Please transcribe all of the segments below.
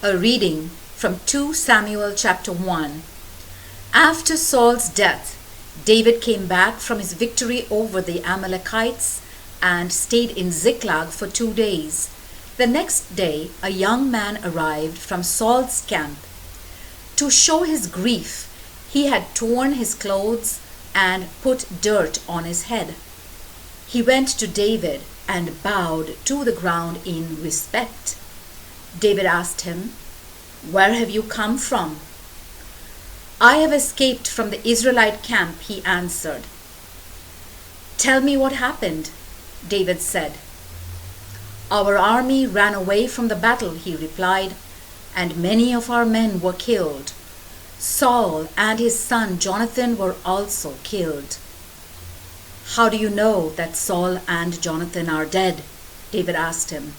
A reading from 2 Samuel chapter 1. After Saul's death, David came back from his victory over the Amalekites and stayed in Ziklag for 2 days. The next day, a young man arrived from Saul's camp. To show his grief, he had torn his clothes and put dirt on his head. He went to David and bowed to the ground in respect. David asked him, "Where have you come from?" "I have escaped from the Israelite camp," he answered. "Tell me what happened," David said. "Our army ran away from the battle," he replied, "and many of our men were killed. Saul and his son Jonathan were also killed." "How do you know that Saul and Jonathan are dead?" David asked him.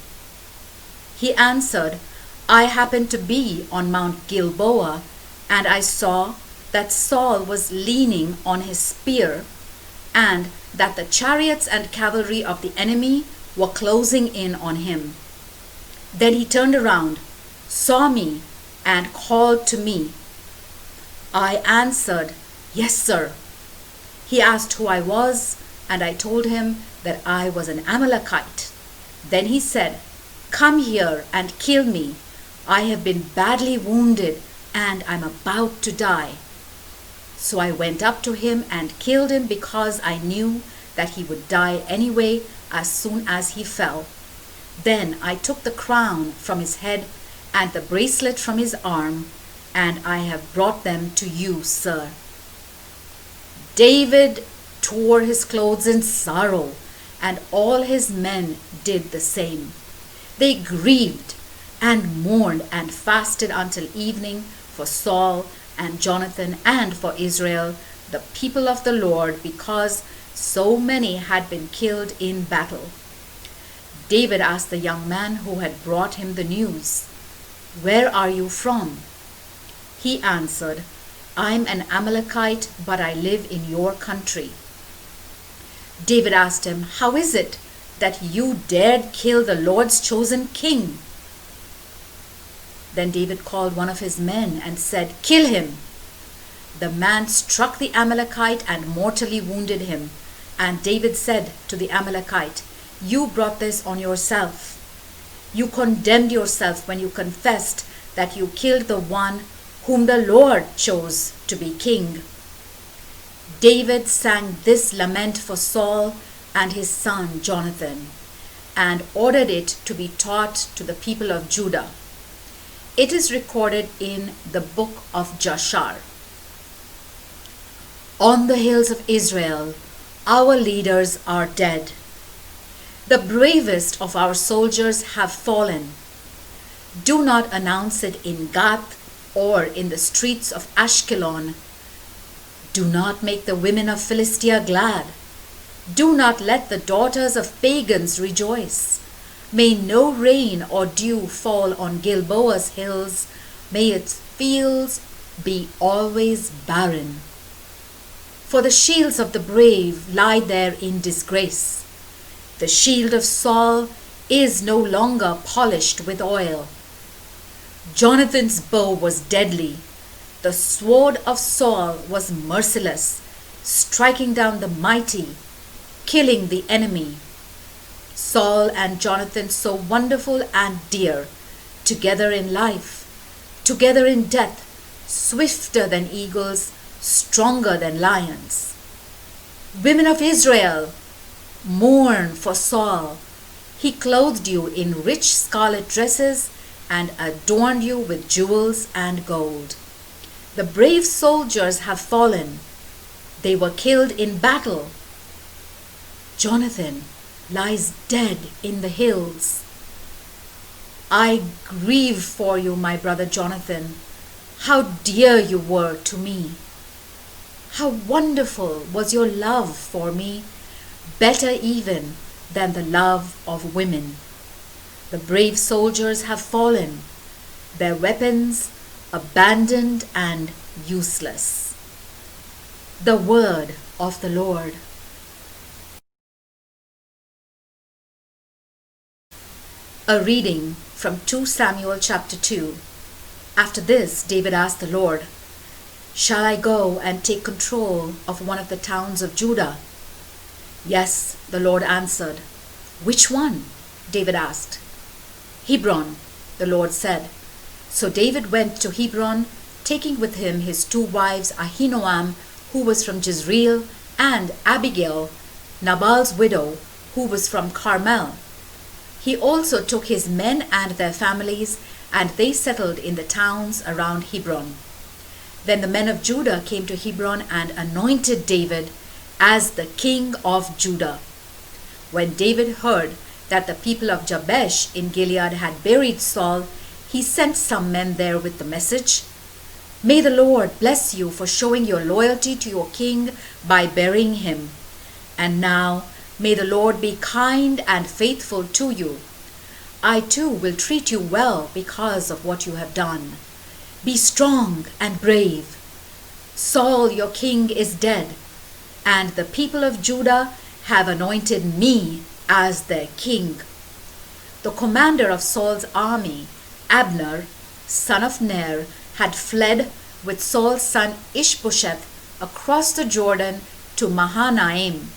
He answered, "I happened to be on Mount Gilboa, and I saw that Saul was leaning on his spear, and that the chariots and cavalry of the enemy were closing in on him. Then he turned around, saw me, and called to me. I answered, 'Yes, sir.' He asked who I was, and I told him that I was an Amalekite. Then he said, 'Come here and kill me. I have been badly wounded and I'm about to die.' So I went up to him and killed him because I knew that he would die anyway as soon as he fell. Then I took the crown from his head and the bracelet from his arm, and I have brought them to you, sir." David tore his clothes in sorrow, and all his men did the same. They grieved and mourned and fasted until evening for Saul and Jonathan and for Israel, the people of the Lord, because so many had been killed in battle. David asked the young man who had brought him the news, "Where are you from?" He answered, "I'm an Amalekite, but I live in your country." David asked him, "How is it that you dared kill the Lord's chosen king?" Then David called one of his men and said, "Kill him." The man struck the Amalekite and mortally wounded him. And David said to the Amalekite, "You brought this on yourself. You condemned yourself when you confessed that you killed the one whom the Lord chose to be king." David sang this lament for Saul and his son Jonathan, and ordered it to be taught to the people of Judah. It is recorded in the book of Jashar. "On the hills of Israel, our leaders are dead. The bravest of our soldiers have fallen. Do not announce it in Gath or in the streets of Ashkelon. Do not make the women of Philistia glad. Do not let the daughters of pagans rejoice. May no rain or dew fall on Gilboa's hills. May its fields be always barren. For the shields of the brave lie there in disgrace. The shield of Saul is no longer polished with oil. Jonathan's bow was deadly. The sword of Saul was merciless, striking down the mighty, killing the enemy. Saul and Jonathan so wonderful and dear, together in life, together in death, swifter than eagles, stronger than lions. Women of Israel, mourn for Saul. He clothed you in rich scarlet dresses and adorned you with jewels and gold. The brave soldiers have fallen. They were killed in battle. Jonathan lies dead in the hills. I grieve for you, my brother Jonathan. How dear you were to me. How wonderful was your love for me, better even than the love of women. The brave soldiers have fallen, their weapons abandoned and useless. The word of the Lord. A reading from 2 Samuel chapter 2. After this, David asked the Lord, "Shall I go and take control of one of the towns of Judah?" "Yes," the Lord answered. "Which one?" David asked. "Hebron," the Lord said. So David went to Hebron, taking with him his 2 wives, Ahinoam, who was from Jezreel, and Abigail, Nabal's widow, who was from Carmel. He also took his men and their families, and they settled in the towns around Hebron. Then the men of Judah came to Hebron and anointed David as the king of Judah. When David heard that the people of Jabesh in Gilead had buried Saul, he sent some men there with the message, "May the Lord bless you for showing your loyalty to your king by burying him. And now may the Lord be kind and faithful to you. I too will treat you well because of what you have done. Be strong and brave. Saul your king is dead, and the people of Judah have anointed me as their king." The commander of Saul's army, Abner, son of Ner, had fled with Saul's son Ishbosheth across the Jordan to Mahanaim.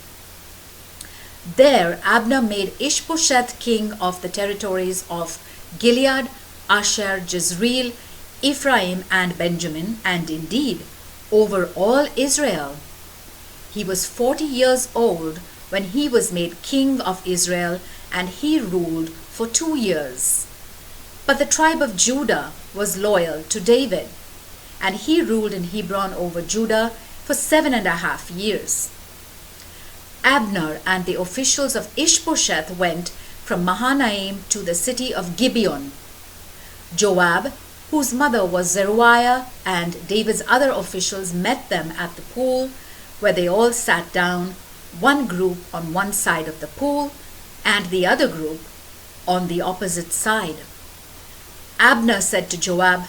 There Abner made Ishbosheth king of the territories of Gilead, Asher, Jezreel, Ephraim, and Benjamin, and indeed over all Israel. He was 40 years old when he was made king of Israel, and he ruled for 2 years. But the tribe of Judah was loyal to David, and he ruled in Hebron over Judah for 7.5 years. Abner and the officials of Ishbosheth went from Mahanaim to the city of Gibeon. Joab, whose mother was Zeruiah, and David's other officials met them at the pool, where they all sat down, one group on one side of the pool and the other group on the opposite side. Abner said to Joab,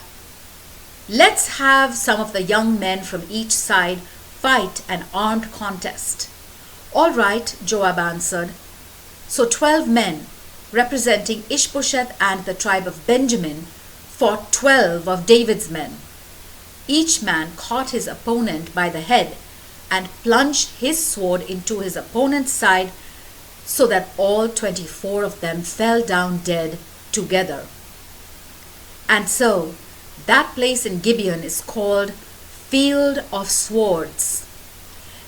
"Let's have some of the young men from each side fight an armed contest." "All right," Joab answered. So 12 men, representing Ishbosheth and the tribe of Benjamin, fought 12 of David's men. Each man caught his opponent by the head and plunged his sword into his opponent's side, so that all 24 of them fell down dead together. And so that place in Gibeon is called Field of Swords.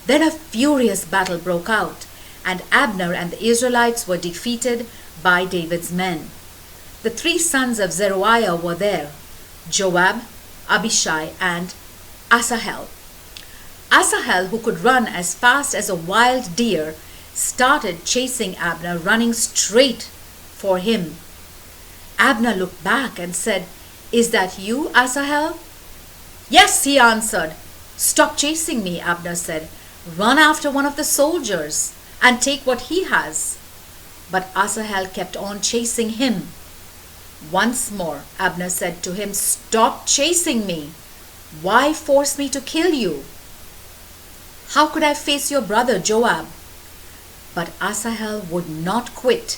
Then a furious battle broke out, and Abner and the Israelites were defeated by David's men. The 3 sons of Zeruiah were there, Joab, Abishai, and Asahel. Asahel, who could run as fast as a wild deer, started chasing Abner, running straight for him. Abner looked back and said, "Is that you, Asahel?" "Yes," he answered. "Stop chasing me," Abner said. "Run after one of the soldiers and take what he has." But Asahel kept on chasing him. Once more, Abner said to him, "Stop chasing me. Why force me to kill you? How could I face your brother Joab?" But Asahel would not quit.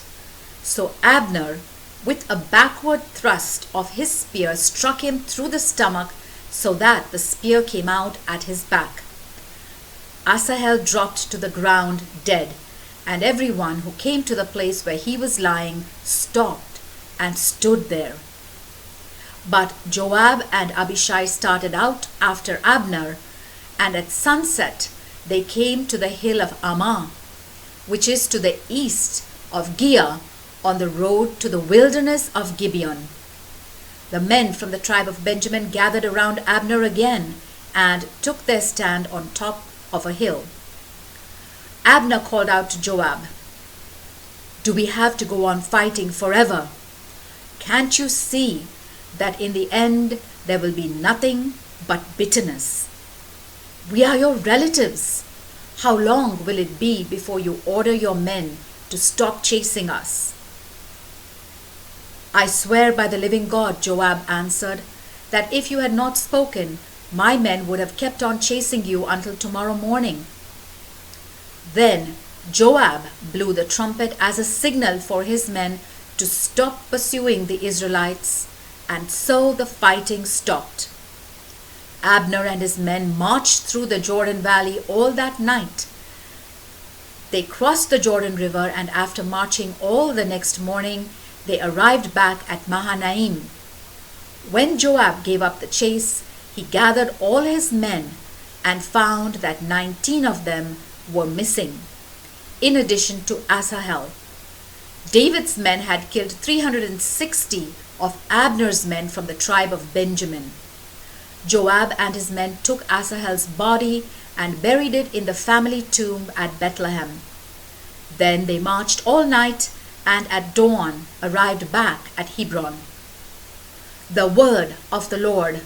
So Abner, with a backward thrust of his spear, struck him through the stomach, so that the spear came out at his back. Asahel dropped to the ground dead, and everyone who came to the place where he was lying stopped and stood there. But Joab and Abishai started out after Abner, and at sunset they came to the hill of Ammah, which is to the east of Giah, on the road to the wilderness of Gibeon. The men from the tribe of Benjamin gathered around Abner again and took their stand on top of a hill. Abner called out to Joab, "Do we have to go on fighting forever? Can't you see that in the end there will be nothing but bitterness? We are your relatives. How long will it be before you order your men to stop chasing us?" "I swear by the living God," Joab answered, "that if you had not spoken, my men would have kept on chasing you until tomorrow morning." Then Joab blew the trumpet as a signal for his men to stop pursuing the Israelites, and so the fighting stopped. Abner and his men marched through the Jordan Valley all that night. They crossed the Jordan River, and after marching all the next morning, they arrived back at Mahanaim. When Joab gave up the chase, he gathered all his men and found that 19 of them were missing, in addition to Asahel. David's men had killed 360 of Abner's men from the tribe of Benjamin. Joab and his men took Asahel's body and buried it in the family tomb at Bethlehem. Then they marched all night and at dawn arrived back at Hebron. The word of the Lord.